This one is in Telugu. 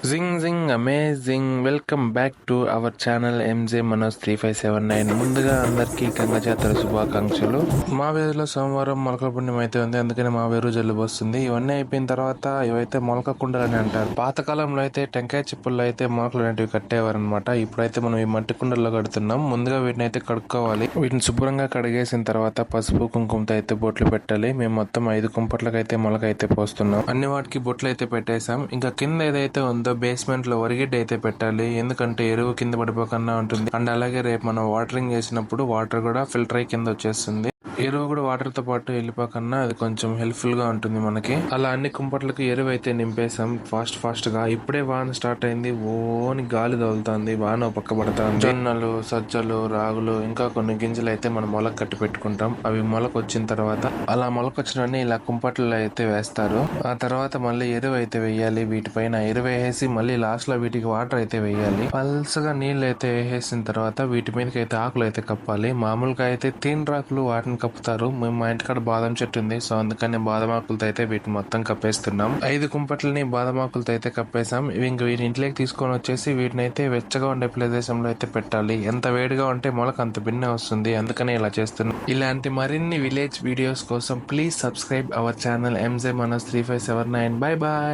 జింగ్ జింగ్ amazing welcome back to our channel MJ Manoj 3579. ముందుగా అందరికీ గంగ జాతర శుభాకాంక్షలు. మా వేరులో సోమవారం మొలకల పుణ్యం అయితే ఉంది, అందుకని మా వేరు జలుబు వస్తుంది. ఇవన్నీ అయిపోయిన తర్వాత ఇవైతే మొలక కుండలని అంటారు. పాతకాలంలో అయితే టెంకాయ చిప్పుల్లో అయితే మొలకలు అనేటివి కట్టేవారు అనమాట. ఇప్పుడైతే మనం ఈ మట్టి కుండల్లో కడుతున్నాం. ముందుగా వీటిని అయితే కడుక్కోవాలి. వీటిని శుభ్రంగా కడిగేసిన తర్వాత పసుపు కుంకుమతో అయితే బొట్లు పెట్టాలి. మేము మొత్తం 5 కుంపట్లకైతే మొలక అయితే పోస్తున్నాం. అన్ని వాటికి బొట్లు అయితే పెట్టేశాం. ఇంకా కింద ఏదైతే ఉందో బేస్మెంట్ లో వరిగడ్డి అయితే పెట్టాలి, ఎందుకంటే ఎరువు కింద పడిపోకుండా ఉంటుంది. అండ్ అలాగే రేపు మనం వాటరింగ్ చేసినప్పుడు వాటర్ కూడా ఫిల్టర్ అయి కింద వచ్చేస్తుంది. ఎరువు కూడా వాటర్ తో పాటు వెళ్ళిపోకన్నా అది కొంచెం హెల్ప్ఫుల్ గా ఉంటుంది మనకి. అలా అన్ని కుంపట్లకి ఎరువు అయితే నింపేసాం ఫాస్ట్ గా. ఇప్పుడే వాన స్టార్ట్ అయింది, ఓని గాలి తగులుతుంది, వాన పక్క పడుతుంది. జొన్నలు, సజ్జలు, రాగులు ఇంకా కొన్ని గింజలు అయితే మనం మొలక కట్టి పెట్టుకుంటాం. అవి మొలక వచ్చిన తర్వాత అలా మొలకొచ్చినవన్నీ ఇలా కుంపట్లలో అయితే వేస్తారు. ఆ తర్వాత మళ్ళీ ఎరువు అయితే వేయాలి. వీటిపైన ఎరువు వేసి మళ్ళీ లాస్ట్ లో వీటికి వాటర్ అయితే వేయాలి. పల్సగా నీళ్ళు అయితే వేసేసిన తర్వాత వీటి మీదకి అయితే ఆకులు అయితే కప్పాలి. మామూలుగా అయితే తీన్రాకులు వాటిని కప్పుతారు. మేము మా ఇంటికాడ బాదం చెట్టు ఉంది, సో అందుకని బాదం ఆకులతో అయితే వీటిని మొత్తం కప్పేస్తున్నాం. 5 కుంపట్లని బాదం ఆకులతో అయితే కప్పేసాం. ఇంక వీటి ఇంట్లోకి తీసుకొని వచ్చేసి వీటిని అయితే వెచ్చగా ఉండే ప్రదేశంలో అయితే పెట్టాలి. ఎంత వేడిగా ఉంటే మొలక అంత భిన్న వస్తుంది, అందుకని ఇలా చేస్తున్నాం. ఇలాంటి మరిన్ని విలేజ్ వీడియోస్ కోసం please subscribe our channel MJ Manoj 3579. Bye bye.